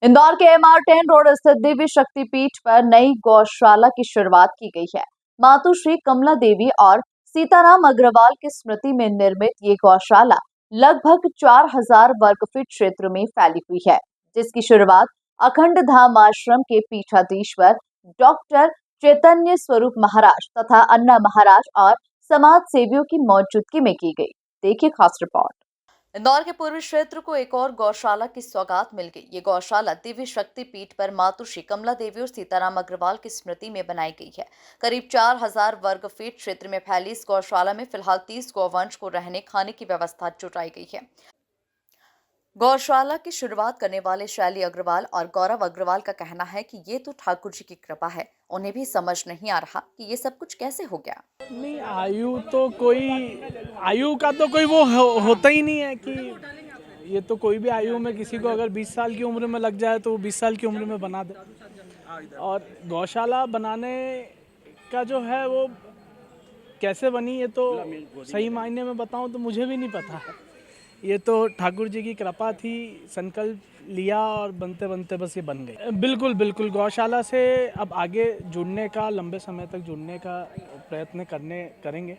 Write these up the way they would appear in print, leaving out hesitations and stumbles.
इंदौर के MR10 road स्थित दिव्य शक्तिपीठ पर नई गौशाला की शुरुआत की गई है। मातुश्री कमला देवी और सीताराम अग्रवाल की स्मृति में निर्मित ये गौशाला लगभग 4000 वर्ग फीट क्षेत्र में फैली हुई है, जिसकी शुरुआत अखंड धाम आश्रम के पीठाधीश्वर डॉक्टर चैतन्य स्वरूप महाराज तथा अन्ना महाराज और समाज सेवियों की मौजूदगी में की गई। देखिए खास रिपोर्ट। इंदौर के पूर्वी क्षेत्र को एक और गौशाला की सौगात मिल गई। ये गौशाला दिव्य शक्ति पीठ पर मातुश्री कमला देवी और सीताराम अग्रवाल की स्मृति में बनाई गई है। करीब 4000 वर्ग फीट क्षेत्र में फैली इस गौशाला में फिलहाल 30 गौवंश को रहने खाने की व्यवस्था जुटाई गई है। गौशाला की शुरुआत करने वाले शैली अग्रवाल और गौरव अग्रवाल का कहना है कि ये तो ठाकुर जी की कृपा है, उन्हें भी समझ नहीं आ रहा कि ये सब कुछ कैसे हो गया। नहीं, आयु का तो कोई होता ही नहीं है कि ये तो कोई भी आयु में किसी को अगर 20 साल की उम्र में लग जाए तो वो 20 साल की उम्र में बना दे। और गौशाला बनाने का जो है वो कैसे बनी, ये तो सही मायने में बताऊं तो मुझे भी नहीं पता है। ये तो ठाकुर जी की कृपा थी, संकल्प लिया और बनते बनते बस ये बन गई। बिल्कुल बिल्कुल, गौशाला से अब आगे जुड़ने का, लंबे समय तक जुड़ने का प्रयत्न करेंगे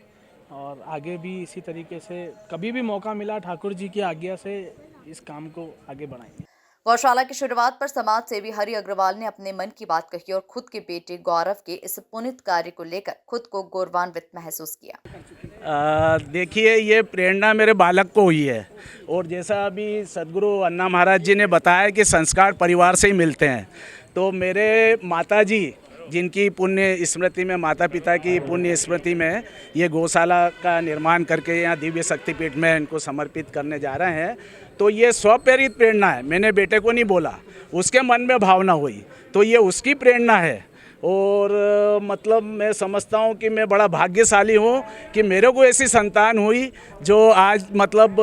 और आगे भी इसी तरीके से कभी भी मौका मिला ठाकुर जी की आज्ञा से इस काम को आगे बढ़ाएंगे। गौशाला की शुरुआत पर समाज सेवी हरि अग्रवाल ने अपने मन की बात कही और खुद के बेटे गौरव के इस पुनित कार्य को लेकर खुद को गौरवान्वित महसूस किया। देखिए, ये प्रेरणा मेरे बालक को हुई है और जैसा अभी सदगुरु अन्ना महाराज जी ने बताया कि संस्कार परिवार से ही मिलते हैं, तो मेरे माताजी जिनकी पुण्य स्मृति में, माता पिता की पुण्य स्मृति में ये गौशाला का निर्माण करके यहाँ दिव्य शक्तिपीठ में इनको समर्पित करने जा रहे हैं, तो ये स्वप्रेरित प्रेरणा है। मैंने बेटे को नहीं बोला, उसके मन में भावना हुई, तो ये उसकी प्रेरणा है। और मतलब मैं समझता हूँ कि मैं बड़ा भाग्यशाली हूँ कि मेरे को ऐसी संतान हुई जो आज मतलब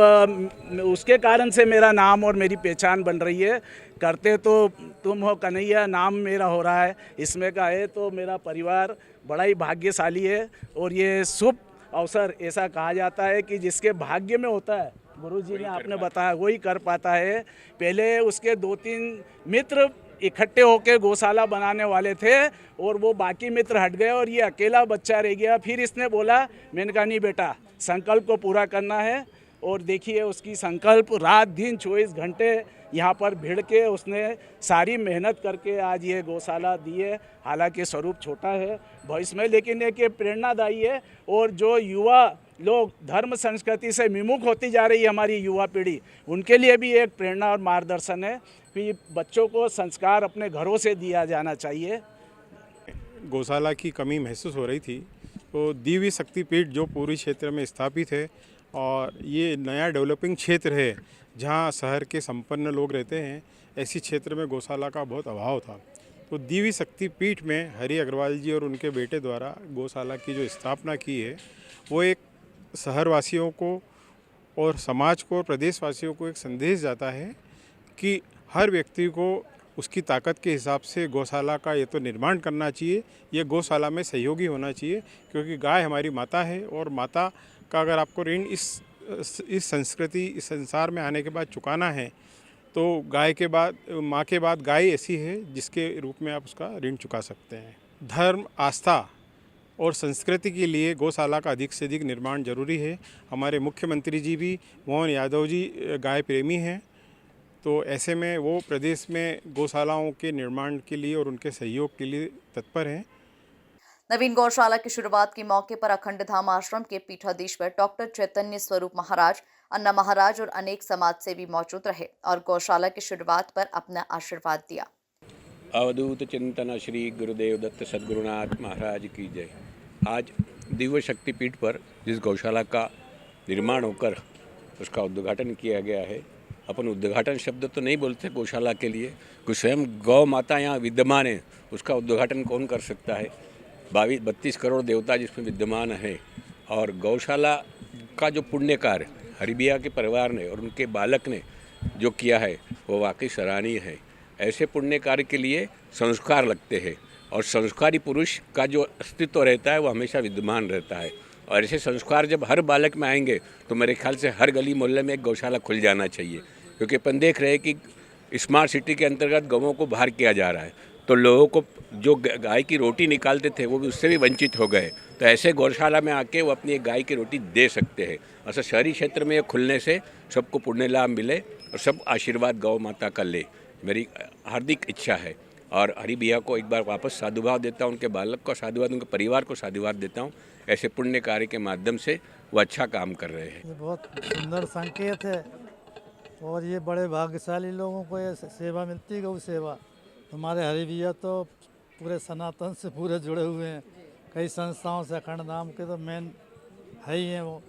उसके कारण से मेरा नाम और मेरी पहचान बन रही है। करते तो तुम हो कन्हैया, नाम मेरा हो रहा है, इसमें का है, तो मेरा परिवार बड़ा ही भाग्यशाली है। और ये शुभ अवसर, ऐसा कहा जाता है कि जिसके भाग्य में होता है, गुरुजी ने आपने बताया, वही कर पाता है। पहले उसके 2-3 मित्र इकट्ठे होकर गौशाला बनाने वाले थे और वो बाकी मित्र हट गए और ये अकेला बच्चा रह गया। फिर इसने बोला, मैंने कहा नहीं बेटा, संकल्प को पूरा करना है। और देखिए उसकी संकल्प, रात दिन 24 घंटे यहाँ पर भिड़ के उसने सारी मेहनत करके आज ये गौशाला दी है। हालांकि स्वरूप छोटा है भविष्य में, लेकिन एक प्रेरणादायी है। और जो युवा लोग धर्म संस्कृति से विमुख होती जा रही है हमारी युवा पीढ़ी, उनके लिए भी एक प्रेरणा और मार्गदर्शन है कि बच्चों को संस्कार अपने घरों से दिया जाना चाहिए। गौशाला की कमी महसूस हो रही थी, तो दिव्य शक्तिपीठ जो पूरी क्षेत्र में स्थापित है और ये नया डेवलपिंग क्षेत्र है जहाँ शहर के संपन्न लोग रहते हैं, ऐसी क्षेत्र में गौशाला का बहुत अभाव था। तो दिव्य शक्तिपीठ में हरि अग्रवाल जी और उनके बेटे द्वारा गौशाला की जो स्थापना की है, वो एक शहरवासियों को और समाज को, प्रदेशवासियों को एक संदेश जाता है कि हर व्यक्ति को उसकी ताकत के हिसाब से गौशाला का ये तो निर्माण करना चाहिए, ये गौशाला में सहयोगी होना चाहिए, क्योंकि गाय हमारी माता है और माता का अगर आपको ऋण इस संस्कृति, इस संसार में आने के बाद चुकाना है, तो गाय के बाद, माँ के बाद गाय ऐसी है जिसके रूप में आप उसका ऋण चुका सकते हैं। धर्म, आस्था और संस्कृति के लिए गौशाला का अधिक से अधिक निर्माण जरूरी है। हमारे मुख्यमंत्री जी भी, मोहन यादव जी, गाय प्रेमी हैं, तो ऐसे में वो प्रदेश में गौशालाओं के निर्माण के लिए और उनके सहयोग के लिए तत्पर हैं। नवीन गौशाला की शुरुआत के मौके पर अखंड धाम आश्रम के पीठाधीश्वर डॉक्टर चैतन्य स्वरूप महाराज, अन्ना महाराज और अनेक समाज सेवी मौजूद रहे और गौशाला की शुरुआत पर अपना आशीर्वाद दिया। अवधूत चिंतन श्री गुरुदेव दत्त सद्गुरुनाथ महाराज की जय। आज दिव्य शक्तिपीठ पर जिस गौशाला का निर्माण होकर उसका उद्घाटन किया गया है, अपन उद्घाटन शब्द तो नहीं बोलते गौशाला के लिए, कुछ स्वयं गौ माता यहाँ विद्यमान है, उसका उद्घाटन कौन कर सकता है। 32 करोड़ देवता जिसमें विद्यमान है, और गौशाला का जो पुण्य कार्य हरिबिया के परिवार ने और उनके बालक ने जो किया है वो वाकई सराहनीय है। ऐसे पुण्य कार्य के लिए संस्कार लगते हैं और संस्कारी पुरुष का जो अस्तित्व रहता है वो हमेशा विद्यमान रहता है। और ऐसे संस्कार जब हर बालक में आएंगे तो मेरे ख्याल से हर गली मोहल्ले में एक गौशाला खुल जाना चाहिए, क्योंकि अपन देख रहे हैं कि स्मार्ट सिटी के अंतर्गत गौओं को बाहर किया जा रहा है, तो लोगों को जो गाय की रोटी निकालते थे वो भी उससे भी वंचित हो गए। तो ऐसे गौशाला में आके वो अपनी एक गाय की रोटी दे सकते हैं। ऐसा शहरी क्षेत्र में ये खुलने से सबको पुण्य लाभ मिले और सब आशीर्वाद गौ माता का ले, मेरी हार्दिक इच्छा है। और हरि भैया को एक बार वापस साधुभाव देता हूँ, उनके बालक को साधुवाद, उनके परिवार को साधुवाद देता हूँ। ऐसे पुण्य कार्य के माध्यम से वो अच्छा काम कर रहे हैं। ये बहुत सुंदर संकेत है और ये बड़े भाग्यशाली लोगों को ये सेवा मिलती है, गौ सेवा। हमारे हरि भैया तो पूरे सनातन से पूरे जुड़े हुए हैं, कई संस्थाओं से अखंड धाम के तो मेन है ही हैं वो।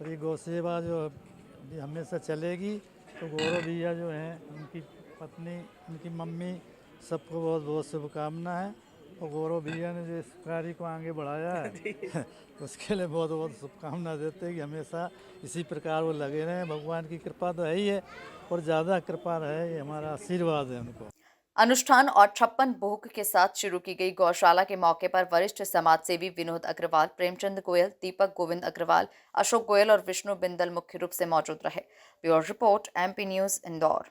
और ये गौ सेवा जो अभी हमेशा चलेगी। तो गौरव भैया जो हैं, उनकी पत्नी, उनकी मम्मी, सबको बहुत बहुत शुभकामना है। और गौरव भैया ने जो इस कार्य को आगे बढ़ाया है उसके लिए बहुत बहुत शुभकामना देते हैं कि हमेशा इसी प्रकार वो लगे रहें। भगवान की कृपा तो है ही है और ज़्यादा कृपा रहे, ये हमारा आशीर्वाद है उनको। अनुष्ठान और 56 भोग के साथ शुरू की गई गौशाला के मौके पर वरिष्ठ समाजसेवी विनोद अग्रवाल, प्रेमचंद गोयल, दीपक गोविंद अग्रवाल, अशोक गोयल और विष्णु बिंदल मुख्य रूप से मौजूद रहे। Bureau report, MP news, Indore.